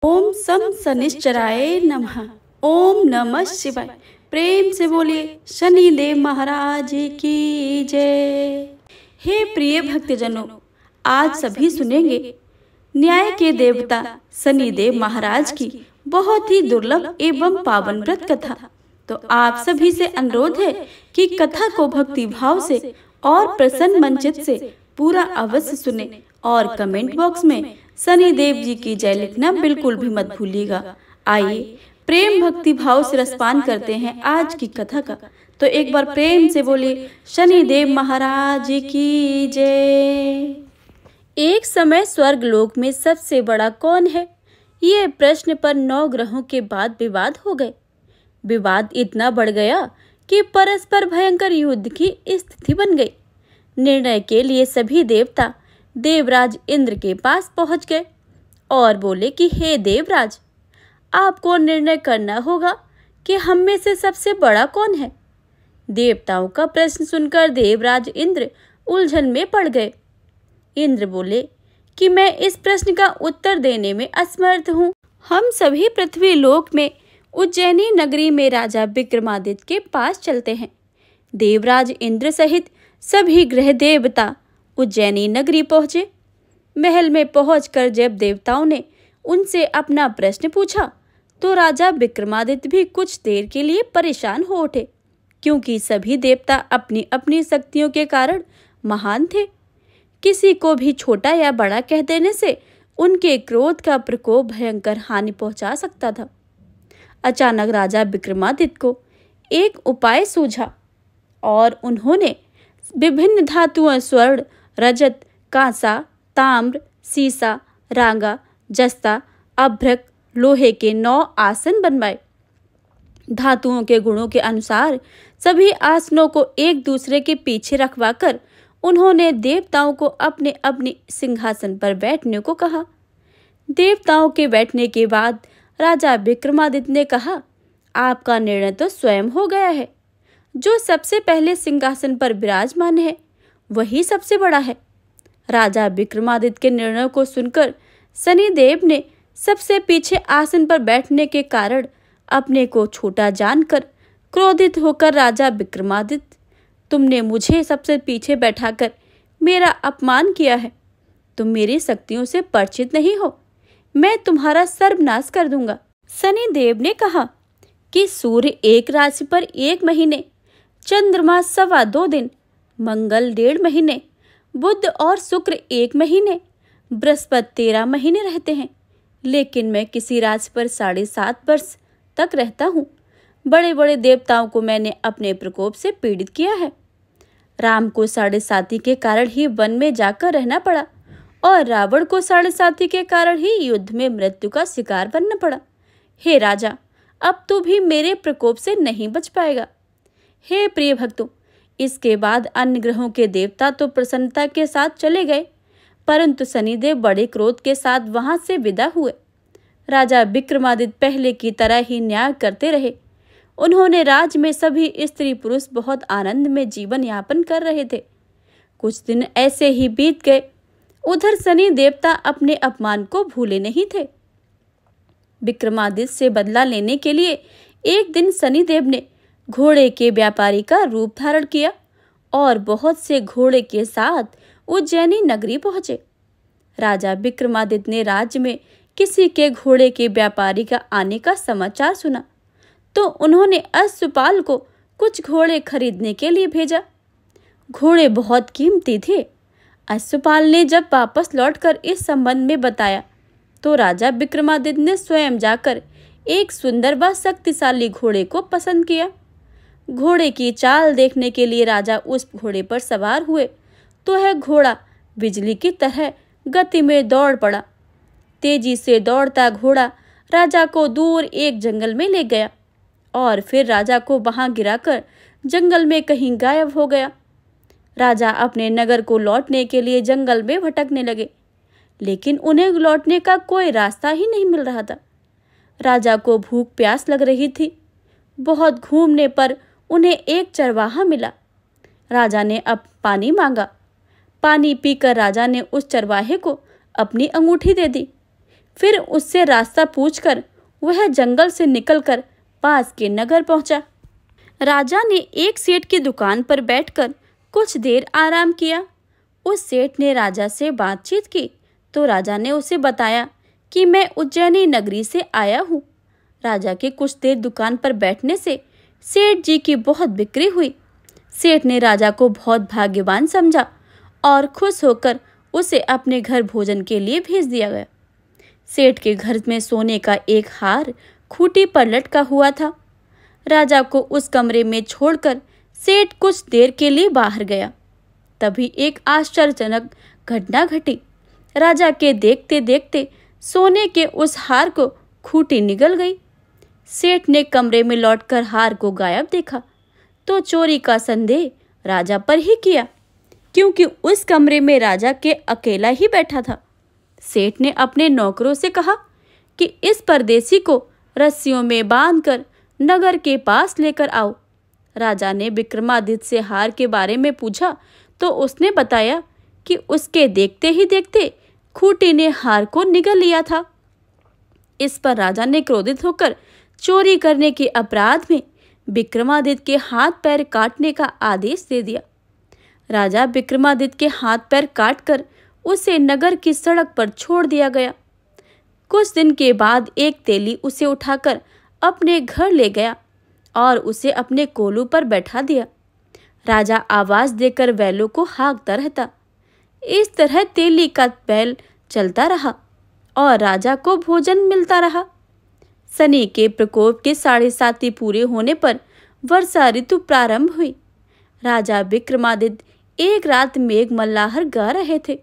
ओम सम शनिश्चराय नमः। ओम नमः शिवाय। प्रेम से बोलिए शनिदेव महाराज की जय। हे प्रिय भक्तजनों, आज सभी सुनेंगे न्याय के देवता शनिदेव महाराज की बहुत ही दुर्लभ एवं पावन व्रत कथा। तो आप सभी से अनुरोध है कि कथा को भक्ति भाव से और प्रसन्न मनचित से पूरा अवश्य सुने और कमेंट बॉक्स में शनिदेव जी की जय लिखना बिल्कुल भी मत भूलिएगा। आइए प्रेम भक्ति भाव से रसपान करते हैं आज की कथा का। तो एक बार प्रेम से बोलिए शनिदेव महाराज की जय। एक समय स्वर्ग लोक में सबसे बड़ा कौन है, ये प्रश्न पर 9 ग्रहों के बाद विवाद हो गए। विवाद इतना बढ़ गया कि परस्पर भयंकर युद्ध की स्थिति बन गई। निर्णय के लिए सभी देवता देवराज इंद्र के पास पहुंच गए और बोले कि हे देवराज, आपको निर्णय करना होगा कि हम में से सबसे बड़ा कौन है। देवताओं का प्रश्न सुनकर देवराज इंद्र उलझन में पड़ गए। इंद्र बोले कि मैं इस प्रश्न का उत्तर देने में असमर्थ हूँ। हम सभी पृथ्वी लोक में उज्जैनी नगरी में राजा विक्रमादित्य के पास चलते हैं। देवराज इंद्र सहित सभी ग्रह देवता उज्जैनी नगरी पहुंचे। महल में पहुंचकर जब देवताओं ने उनसे अपना प्रश्न पूछा तो राजा विक्रमादित्य भी कुछ देर के लिए परेशान हो उठे, क्योंकि सभी देवता अपनी अपनी शक्तियों के कारण महान थे। किसी को भी छोटा या बड़ा कह देने से उनके क्रोध का प्रकोप भयंकर हानि पहुंचा सकता था। अचानक राजा विक्रमादित्य को एक उपाय सूझा और उन्होंने विभिन्न धातुओं स्वर्ण, रजत, कांसा, ताम्र, सीसा, रांगा, जस्ता, अभ्रक, लोहे के 9 आसन बनवाए। धातुओं के गुणों के अनुसार सभी आसनों को एक दूसरे के पीछे रखवाकर उन्होंने देवताओं को अपने अपने सिंहासन पर बैठने को कहा। देवताओं के बैठने के बाद राजा विक्रमादित्य ने कहा, आपका निर्णय तो स्वयं हो गया है। जो सबसे पहले सिंहासन पर विराजमान है वही सबसे बड़ा है। राजा विक्रमादित्य के निर्णय को सुनकर शनिदेव ने सबसे पीछे आसन पर बैठने के कारण अपने को छोटा जानकर क्रोधित होकर, राजा विक्रमादित्य, तुमने मुझे सबसे पीछे बैठाकर मेरा अपमान किया है। तुम मेरी शक्तियों से परिचित नहीं हो। मैं तुम्हारा सर्वनाश कर दूंगा। शनिदेव ने कहा कि सूर्य एक राशि पर 1 महीने, चंद्रमा 2.25 दिन, मंगल 1.5 महीने, बुध और शुक्र 1 महीने, बृहस्पति 13 महीने रहते हैं, लेकिन मैं किसी राशि पर 7.5 वर्ष तक रहता हूँ। बड़े बड़े देवताओं को मैंने अपने प्रकोप से पीड़ित किया है। राम को 7.5 के कारण ही वन में जाकर रहना पड़ा और रावण को 7.5 के कारण ही युद्ध में मृत्यु का शिकार बनना पड़ा। हे राजा, अब तू भी मेरे प्रकोप से नहीं बच पाएगा। हे प्रिय भक्तों, इसके बाद अन्य ग्रहों के देवता तो प्रसन्नता के साथ चले गए, परंतु शनिदेव बड़े क्रोध के साथ वहां से विदा हुए। राजा विक्रमादित्य पहले की तरह ही न्याय करते रहे। उन्होंने राज्य में सभी स्त्री पुरुष बहुत आनंद में जीवन यापन कर रहे थे। कुछ दिन ऐसे ही बीत गए। उधर शनि देवता अपने अपमान को भूले नहीं थे। विक्रमादित्य से बदला लेने के लिए एक दिन शनिदेव ने घोड़े के व्यापारी का रूप धारण किया और बहुत से घोड़े के साथ उज्जैनी नगरी पहुंचे। राजा विक्रमादित्य ने राज्य में किसी के घोड़े के व्यापारी का आने का समाचार सुना तो उन्होंने अश्वपाल को कुछ घोड़े खरीदने के लिए भेजा। घोड़े बहुत कीमती थे। अश्वपाल ने जब वापस लौटकर इस संबंध में बताया तो राजा विक्रमादित्य ने स्वयं जाकर एक सुंदर व शक्तिशाली घोड़े को पसंद किया। घोड़े की चाल देखने के लिए राजा उस घोड़े पर सवार हुए तो यह घोड़ा बिजली की तरह गति में दौड़ पड़ा। तेजी से दौड़ता घोड़ा राजा को दूर एक जंगल में ले गया और फिर राजा को वहां गिराकर जंगल में कहीं गायब हो गया। राजा अपने नगर को लौटने के लिए जंगल में भटकने लगे, लेकिन उन्हें लौटने का कोई रास्ता ही नहीं मिल रहा था। राजा को भूख प्यास लग रही थी। बहुत घूमने पर उन्हें एक चरवाहा मिला। राजा ने अब पानी मांगा। पानी पीकर राजा ने उस चरवाहे को अपनी अंगूठी दे दी। फिर उससे रास्ता पूछकर वह जंगल से निकलकर पास के नगर पहुंचा। राजा ने एक सेठ की दुकान पर बैठकर कुछ देर आराम किया। उस सेठ ने राजा से बातचीत की तो राजा ने उसे बताया कि मैं उज्जैनी नगरी से आया हूँ। राजा के कुछ देर दुकान पर बैठने से सेठ जी की बहुत बिक्री हुई। सेठ ने राजा को बहुत भाग्यवान समझा और खुश होकर उसे अपने घर भोजन के लिए भेज दिया गया। सेठ के घर में सोने का एक हार खूंटी पर लटका हुआ था। राजा को उस कमरे में छोड़कर सेठ कुछ देर के लिए बाहर गया। तभी एक आश्चर्यजनक घटना घटी। राजा के देखते देखते सोने के उस हार को खूंटी निगल गई। सेठ ने कमरे में लौटकर हार को गायब देखा तो चोरी का संदेह राजा पर ही किया, क्योंकि उस कमरे में राजा के अकेला ही बैठा था। सेठ ने अपने नौकरों से कहा कि इस परदेसी को रस्सियों में बांधकर नगर के पास लेकर आओ। राजा ने विक्रमादित्य से हार के बारे में पूछा तो उसने बताया कि उसके देखते ही देखते खूंटी ने हार को निगल लिया था। इस पर राजा ने क्रोधित होकर चोरी करने के अपराध में विक्रमादित्य के हाथ पैर काटने का आदेश दे दिया। राजा विक्रमादित्य के हाथ पैर काटकर उसे नगर की सड़क पर छोड़ दिया गया। कुछ दिन के बाद एक तेली उसे उठाकर अपने घर ले गया और उसे अपने कोलू पर बैठा दिया। राजा आवाज देकर बैलों को हाँकता रहता। इस तरह तेली का बैल चलता रहा और राजा को भोजन मिलता रहा। शनि के प्रकोप के 7.5 पूरे होने पर वर्षा ऋतु प्रारंभ हुई। राजा विक्रमादित्य एक रात मेघ मल्लाहर गा रहे थे।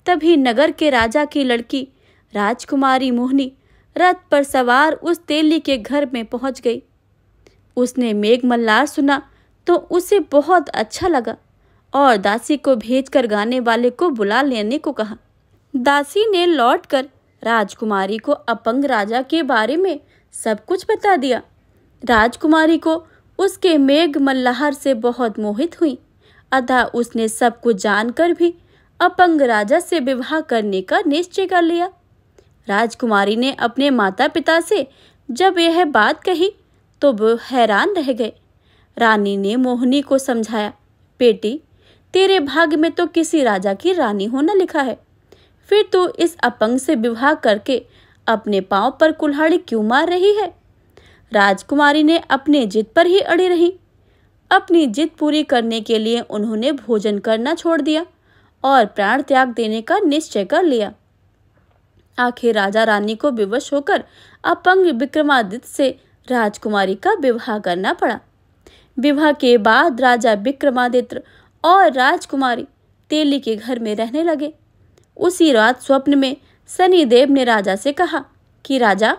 तभी नगर के राजा की लड़की राजकुमारी मोहिनी रथ पर सवार उस तेली के घर में पहुंच गई। उसने मेघ मल्लार सुना तो उसे बहुत अच्छा लगा और दासी को भेजकर गाने वाले को बुला लेने को कहा। दासी ने लौटकर राजकुमारी को अपंग राजा के बारे में सब कुछ बता दिया। राजकुमारी को उसके मेघ मल्लाहर से बहुत मोहित हुई, अतः उसने सब कुछ जानकर भी अपंग राजा से विवाह करने का निश्चय कर लिया। राजकुमारी ने अपने माता पिता से जब यह बात कही तो वो हैरान रह गए। रानी ने मोहिनी को समझाया, बेटी, तेरे भाग्य में तो किसी राजा की रानी होना लिखा है, फिर तू इस अपंग से विवाह करके अपने पांव पर कुल्हाड़ी क्यों मार रही है। राजकुमारी ने अपने जिद पर ही अड़ी रही। अपनी जिद पूरी करने के लिए उन्होंने भोजन करना छोड़ दिया और प्राण त्याग देने का निश्चय कर लिया। आखिर राजा रानी को विवश होकर अपंग विक्रमादित्य से राजकुमारी का विवाह करना पड़ा। विवाह के बाद राजा विक्रमादित्य और राजकुमारी तेली के घर में रहने लगे। उसी रात स्वप्न में शनिदेव ने राजा से कहा कि राजा,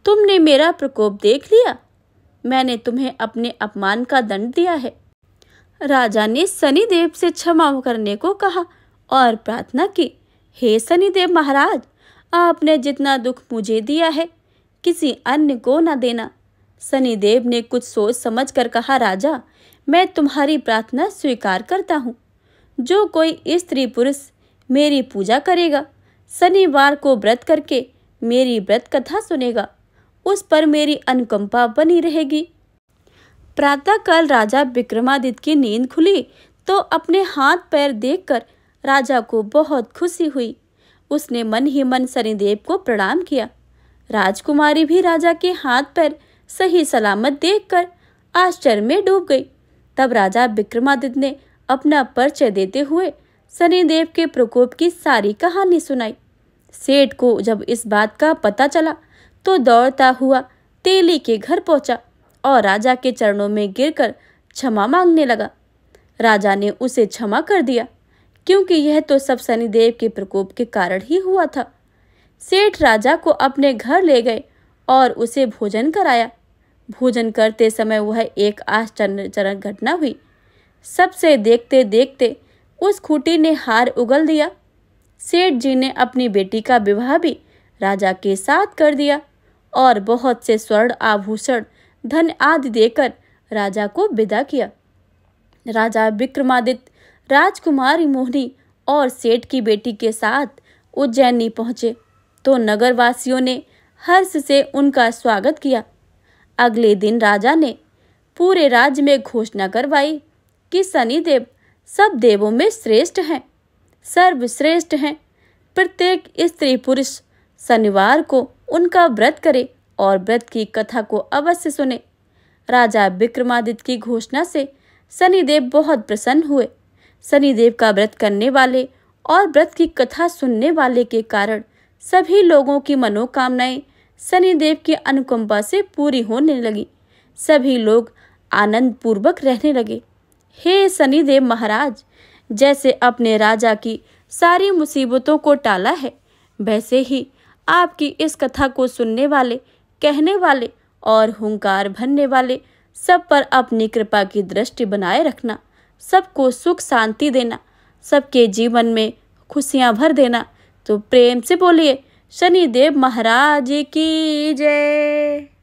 तुमने मेरा प्रकोप देख लिया, मैंने तुम्हें अपने अपमान का दंड दिया है। राजा ने शनिदेव से क्षमा करने को कहा और प्रार्थना की, हे शनिदेव महाराज, आपने जितना दुख मुझे दिया है किसी अन्य को न देना। शनिदेव ने कुछ सोच समझ कर कहा, राजा, मैं तुम्हारी प्रार्थना स्वीकार करता हूँ। जो कोई स्त्री पुरुष मेरी पूजा करेगा, शनिवार को व्रत करके मेरी व्रत कथा सुनेगा, उस पर मेरी अनुकंपा बनी रहेगी। प्रातःकाल राजा विक्रमादित्य की नींद खुली तो अपने हाथ पैर देखकर राजा को बहुत खुशी हुई। उसने मन ही मन शनिदेव को प्रणाम किया। राजकुमारी भी राजा के हाथ पैर सही सलामत देखकर आश्चर्य में डूब गई। तब राजा विक्रमादित्य ने अपना परिचय देते हुए शनिदेव के प्रकोप की सारी कहानी सुनाई। सेठ को जब इस बात का पता चला तो दौड़ता हुआ तेली के घर पहुंचा और राजा के चरणों में गिरकर क्षमा मांगने लगा। राजा ने उसे क्षमा कर दिया, क्योंकि यह तो सब शनिदेव के प्रकोप के कारण ही हुआ था। सेठ राजा को अपने घर ले गए और उसे भोजन कराया। भोजन करते समय वह एक आश्चर्यजनक घटना हुई। सबसे देखते देखते उस खूंटी ने हार उगल दिया। सेठ जी ने अपनी बेटी का विवाह भी राजा के साथ कर दिया और बहुत से स्वर्ण आभूषण, धन आदि देकर राजा को विदा किया। राजा विक्रमादित्य राजकुमारी मोहिनी और सेठ की बेटी के साथ उज्जैनी पहुंचे। तो नगरवासियों ने हर्ष से उनका स्वागत किया। अगले दिन राजा ने पूरे राज्य में घोषणा करवाई कि शनिदेव सब देवों में श्रेष्ठ हैं, सर्वश्रेष्ठ हैं। प्रत्येक स्त्री पुरुष शनिवार को उनका व्रत करे और व्रत की कथा को अवश्य सुने। राजा विक्रमादित्य की घोषणा से शनिदेव बहुत प्रसन्न हुए। शनिदेव का व्रत करने वाले और व्रत की कथा सुनने वाले के कारण सभी लोगों की मनोकामनाएं शनिदेव की अनुकंपा से पूरी होने लगी। सभी लोग आनंद पूर्वक रहने लगे। हे शनिदेव महाराज, जैसे अपने राजा की सारी मुसीबतों को टाला है, वैसे ही आपकी इस कथा को सुनने वाले, कहने वाले और हुंकार भरने वाले सब पर अपनी कृपा की दृष्टि बनाए रखना। सबको सुख शांति देना, सबके जीवन में खुशियां भर देना। तो प्रेम से बोलिए शनिदेव महाराज की जय।